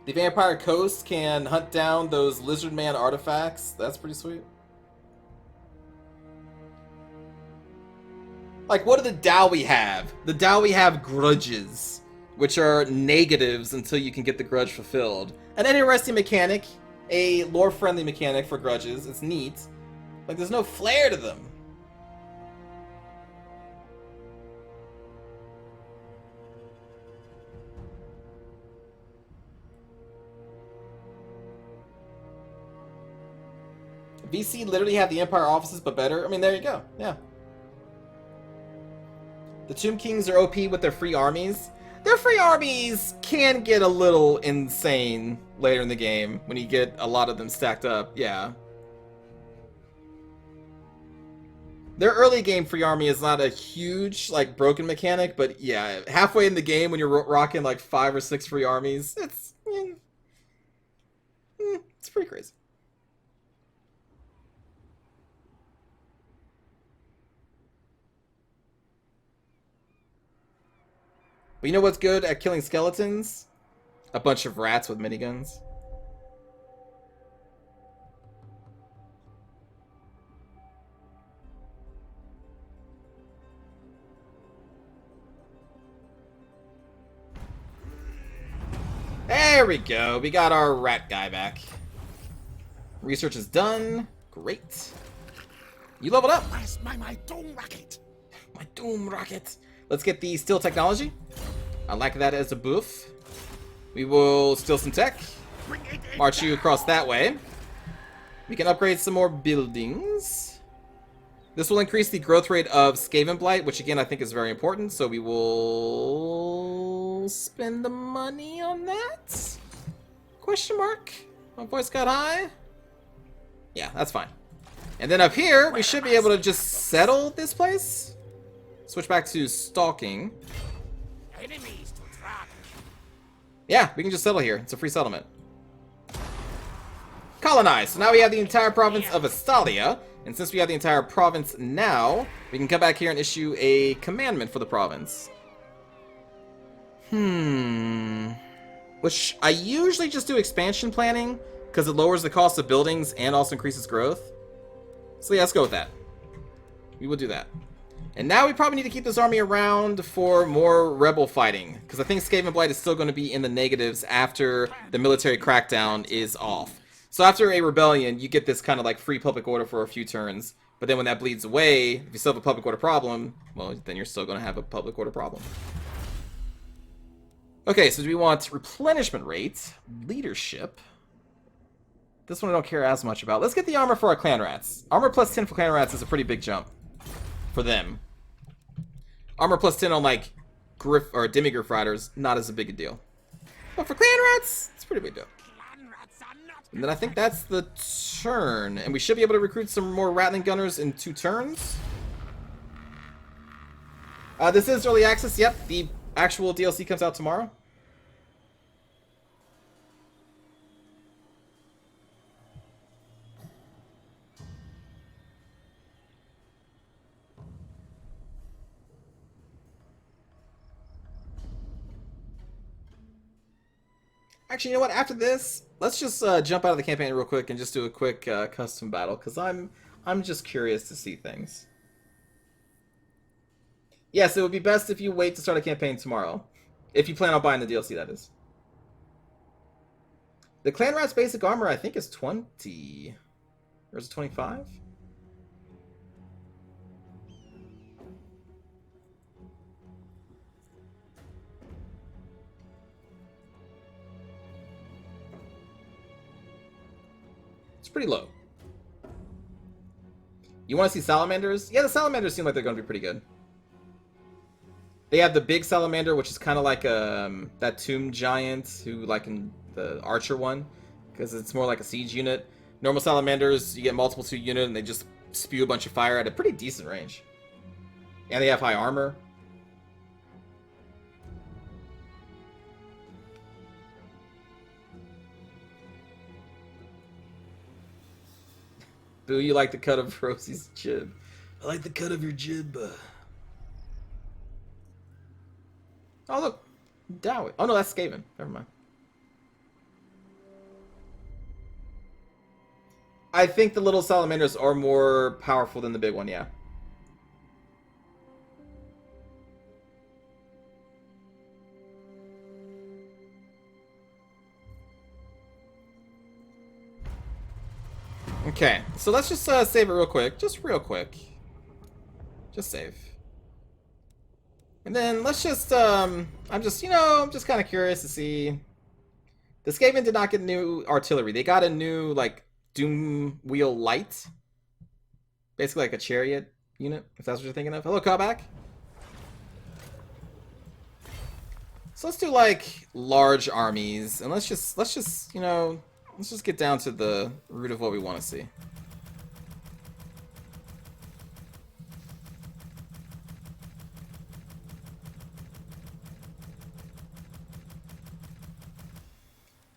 A: The Vampire Coast can hunt down those Lizard Man artifacts. That's pretty sweet. Like, what do the Dowie have? The Dowie have grudges, which are negatives until you can get the grudge fulfilled. An interesting mechanic, a lore-friendly mechanic for grudges. It's neat. Like, there's no flair to them. VC literally have the Empire offices, but better. I mean, there you go. Yeah. The Tomb Kings are OP with their free armies. Their free armies can get a little insane later in the game when you get a lot of them stacked up. Yeah. Their early game free army is not a huge, like, broken mechanic, but yeah, halfway in the game when you're rocking like 5 or 6 free armies, it's pretty crazy. But you know what's good at killing skeletons? A bunch of rats with miniguns. There we go. We got our rat guy back. Research is done. Great. You leveled up.
B: Where's my Doom Rocket?
A: My Doom Rocket. Let's get the steel technology. I like that as a buff. We will steal some tech. March you across that way. We can upgrade some more buildings. This will increase the growth rate of Skaven Blight, which again I think is very important, so we will spend the money on that? Question mark? My voice got high? Yeah, that's fine. And then up here, we should be able to just settle this place. Switch back to stalking.
B: Enemies to track.
A: Yeah, we can just settle here. It's a free settlement. Colonize. So now we have the entire province of Estalia. And since we have the entire province now, we can come back here and issue a commandment for the province. Which I usually just do expansion planning, because it lowers the cost of buildings and also increases growth. So yeah, let's go with that. We will do that. And now we probably need to keep this army around for more rebel fighting, because I think Skaven Blight is still going to be in the negatives after the military crackdown is off. So after a rebellion, you get this kind of like free public order for a few turns, but then when that bleeds away, if you still have a public order problem, well, then you're still going to have a public order problem. Okay, so do we want replenishment rate, leadership? This one I don't care as much about. Let's get the armor for our clan rats. Armor plus 10 for clan rats is a pretty big jump for them. Armor plus 10 on like Griff or Demigriff riders, not as a big a deal. But for clan rats, it's a pretty big deal. And then I think that's the turn. And we should be able to recruit some more Rattling Gunners in 2 turns. This is early access, yep. The actual DLC comes out tomorrow. Actually, you know what? After this, let's just jump out of the campaign real quick and just do a quick custom battle, because I'm just curious to see things. Yes, it would be best if you wait to start a campaign tomorrow. If you plan on buying the DLC, that is. The Clan Rat's basic armor, I think, is 20. Or is it 25? It's pretty low. You want to see salamanders? Yeah, the salamanders seem like they're going to be pretty good. They have the big salamander, which is kind of like that tomb giant who, like in the archer one, because it's more like a siege unit. Normal salamanders, you get multiple 2 unit, and they just spew a bunch of fire at a pretty decent range. And they have high armor. Boo, you like the cut of Rosie's jib. I like the cut of your jib. Oh, look. Dowie. Oh, no, that's Skaven. Never mind. I think the little salamanders are more powerful than the big one, yeah. Okay, so let's just save it real quick. Just real quick. Just save. And then let's just, I'm just kind of curious to see. The Skaven did not get new artillery. They got a new, like, Doom Wheel Light. Basically like a chariot unit, if that's what you're thinking of. Hello, callback. So let's do, like, large armies. And let's just, you know, let's just get down to the root of what we want to see.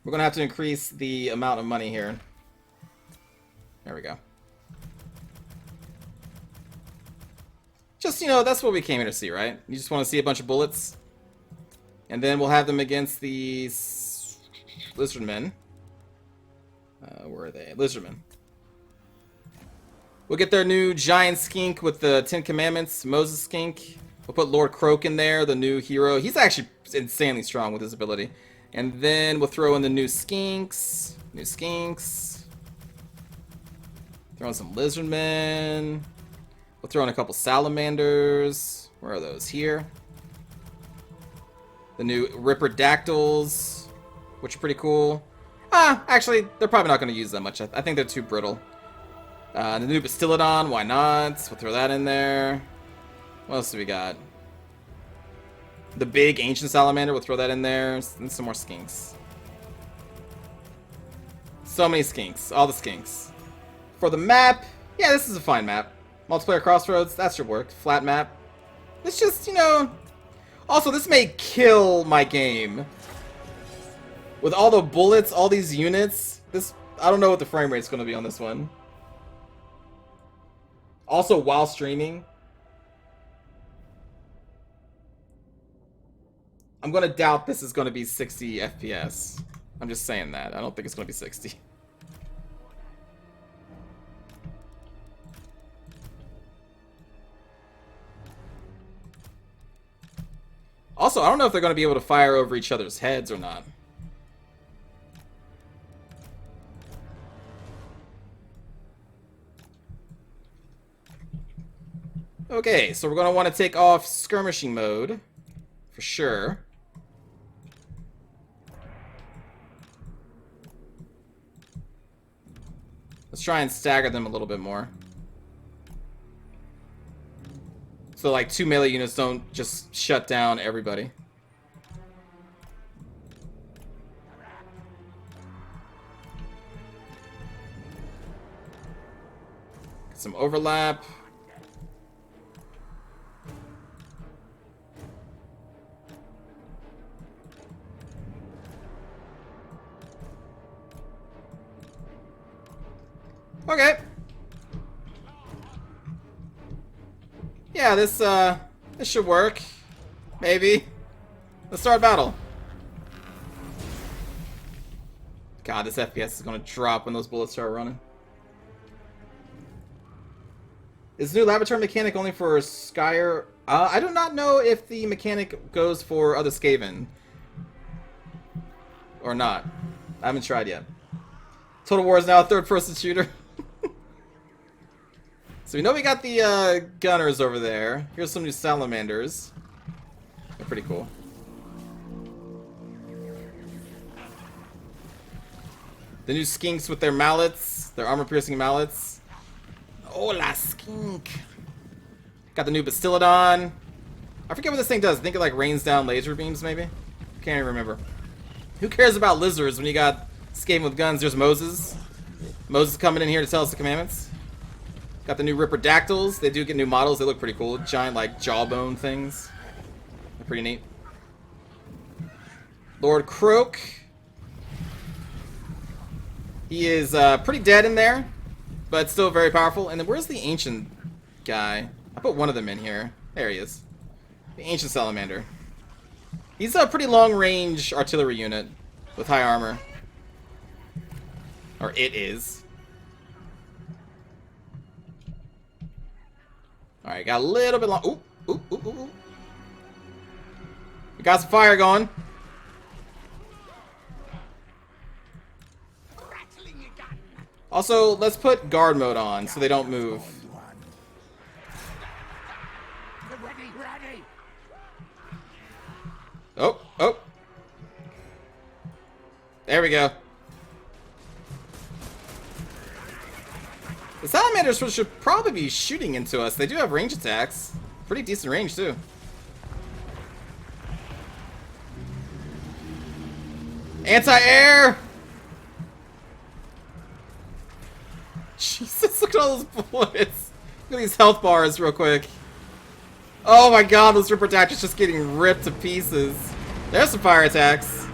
A: We're going to have to increase the amount of money here. There we go. Just, you know, that's what we came here to see, right? You just want to see a bunch of bullets. And then we'll have them against the lizardmen. Where are they? Lizardmen. We'll get their new giant skink with the 10 Commandments, Moses skink. We'll put Lord Croak in there, the new hero. He's actually insanely strong with his ability. And then we'll throw in the new skinks. New skinks. Throw in some lizardmen. We'll throw in a couple salamanders. Where are those? Here. The new ripperdactyls, which are pretty cool. Actually, they're probably not going to use that much. I think they're too brittle. The new Bastillodon, why not? We'll throw that in there. What else do we got? The big ancient salamander, we'll throw that in there. And some more skinks. So many skinks. All the skinks. For the map, yeah, this is a fine map. Multiplayer Crossroads, that should work. Flat map. It's just, you know... Also, this may kill my game. With all the bullets, all these units, this... I don't know what the frame rate's going to be on this one. Also, while streaming... I'm going to doubt this is going to be 60 FPS. I'm just saying that. I don't think it's going to be 60. Also, I don't know if they're going to be able to fire over each other's heads or not. Okay, so we're going to want to take off skirmishing mode. For sure. Let's try and stagger them a little bit more. So like 2 melee units don't just shut down everybody. Get some overlap. Okay. Yeah, this should work. Maybe. Let's start battle. God, this FPS is gonna drop when those bullets start running. Is the new laboratory mechanic only for Skyer? I do not know if the mechanic goes for other Skaven. Or not. I haven't tried yet. Total War is now a third-person shooter. So we know we got the gunners over there. Here's some new salamanders. They're pretty cool. The new skinks with their mallets, their armor-piercing mallets. Hola, skink. Got the new Bastillodon. I forget what this thing does. I think it like rains down laser beams, maybe? Can't even remember. Who cares about lizards when you got Skaven with guns? There's Moses. Moses coming in here to tell us the commandments. Got the new Ripperdactyls. They do get new models. They look pretty cool. Giant, like, jawbone things. They're pretty neat. Lord Croak. He is pretty dead in there, but still very powerful. And then where's the ancient guy? I put one of them in here. There he is. The ancient salamander. He's a pretty long-range artillery unit with high armor. Or it is. Alright, got a little bit long. Ooh, ooh, ooh, ooh. We got some fire going. Also, let's put guard mode on so they don't move.
B: Ready.
A: Oh, oh. There we go. The salamanders should probably be shooting into us. They do have range attacks. Pretty decent range, too. Anti-air! Jesus, look at all those bullets. Look at these health bars real quick. Oh my god, those Ripper Dactyls just getting ripped to pieces. There's some fire attacks.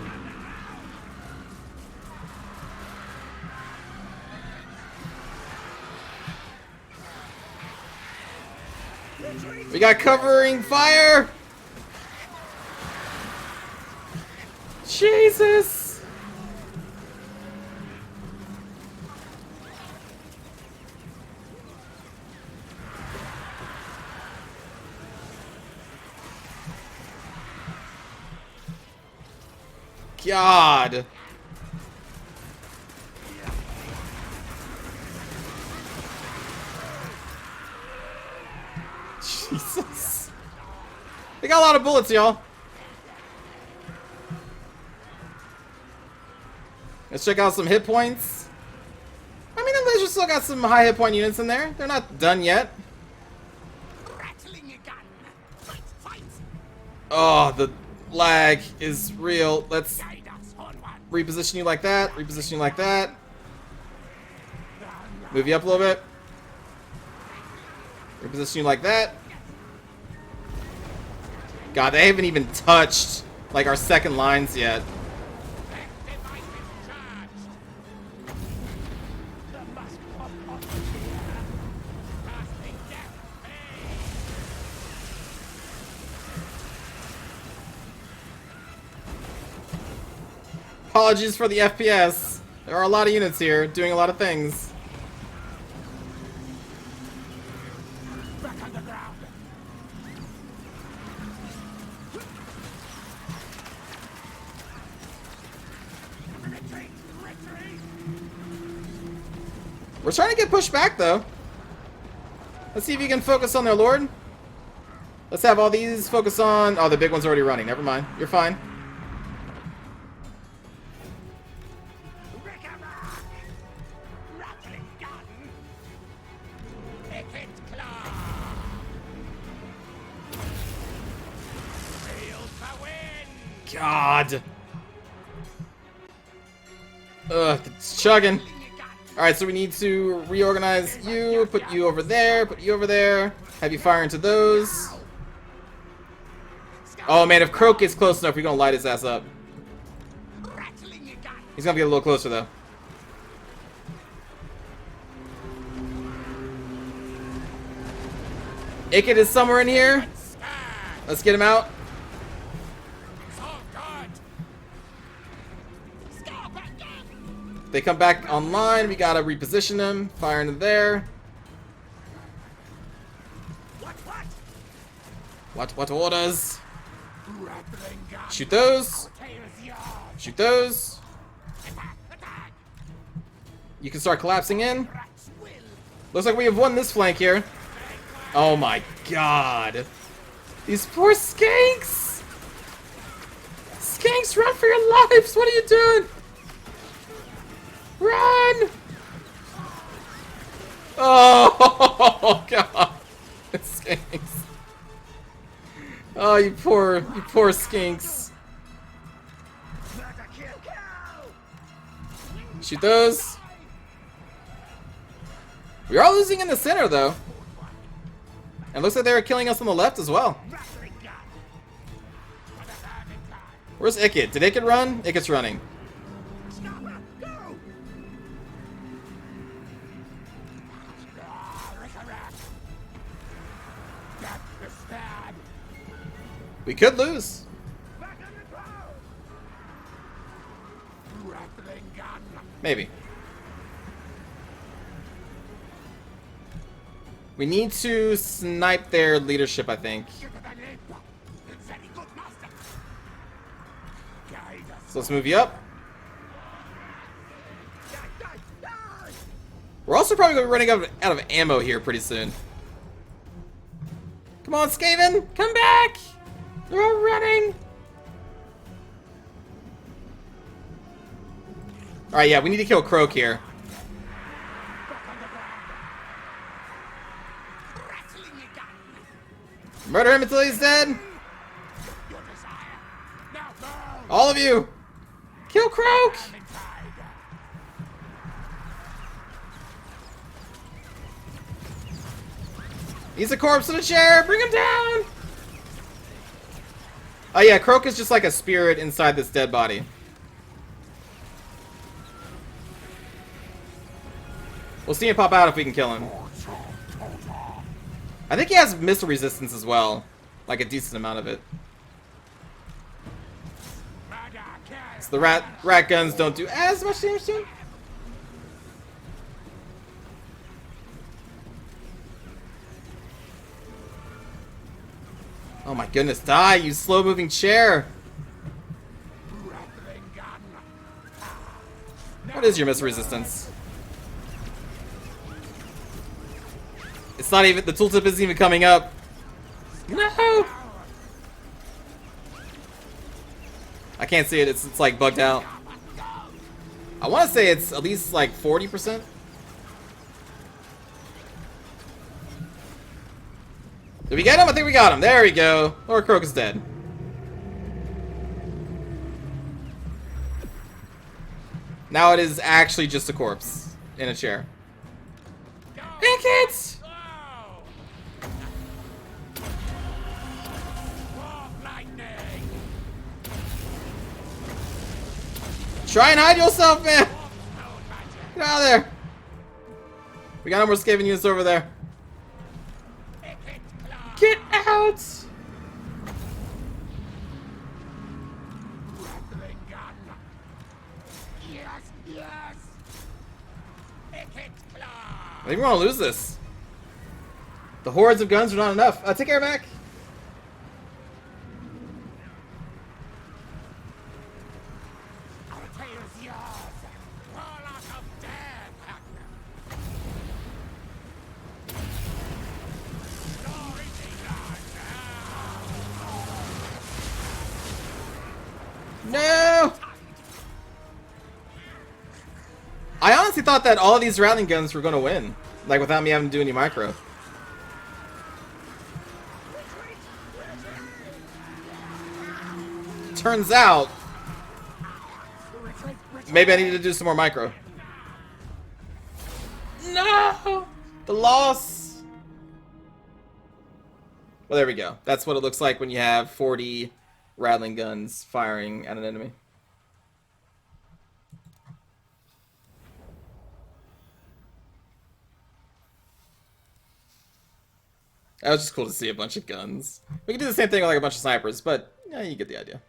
A: We got covering fire! Jesus! God! Jesus. They got a lot of bullets, y'all. Let's check out some hit points. I mean, the Lasers still got some high hit point units in there. They're not done yet. Oh, the lag is real. Let's reposition you like that. Reposition you like that. Move you up a little bit. Reposition you like that. God, they haven't even touched like our second lines yet. Apologies for the FPS. There are a lot of units here doing a lot of things.
B: Back on the ground. Retreat.
A: We're trying to get pushed back though. Let's see if you can focus on their lord. Let's have all these focus on... Oh, the big one's already running. Never mind. You're fine.
B: Rattling gun. Ikit claw. Sail to win.
A: God. Ugh, it's chugging. Alright, so we need to reorganize you, put you over there, put you over there, have you fire into those. Oh man, if Croak gets close enough, we're gonna light his ass up. He's gonna get a little closer though. Ikit is somewhere in here. Let's get him out. They come back online, we gotta reposition them. Fire into there. What orders? Shoot those. Shoot those. You can start collapsing in. Looks like we have won this flank here. Oh my god. These poor skanks! Skanks, run for your lives! What are you doing? Run! Oh god. It skinks. Oh, you poor skinks. Shoot those. We are losing in the center, though. And looks like they were killing us on the left as well. Where's Ikit? Did Ikit run? Ikit's running. We could lose. Maybe. We need to snipe their leadership, I think. So let's move you up. We're also probably going to be running out of ammo here pretty soon. Come on, Skaven! Come back! They're all running! Alright, yeah, we need to kill Croak here. Murder him until he's dead! All of you! Kill Croak! He's a corpse in a chair! Bring him down! Oh yeah, Croak is just like a spirit inside this dead body. We'll see him pop out if we can kill him. I think he has missile resistance as well. Like a decent amount of it. So the rat guns don't do as much damage to him. Oh my goodness, die, you slow-moving chair! What is your missile resistance? It's not even, the tooltip isn't even coming up. No! I can't see it, it's like bugged out. I want to say it's at least like 40%. Did we get him? I think we got him. There we go. Lord Croak is dead. Now it is actually just a corpse in a chair. Ikit! Try and hide yourself, man! Get out of there! We got no more Skaven units over there. Get out! I think we want to lose this. The hordes of guns are not enough. Take care, Mac. No! I honestly thought that all of these Rattling guns were going to win. Like, without me having to do any micro. Turns out, maybe I needed to do some more micro. No! The loss! Well, there we go. That's what it looks like when you have 40 Rattling guns firing at an enemy. That was just cool to see a bunch of guns. We can do the same thing with like a bunch of snipers, but yeah, you get the idea.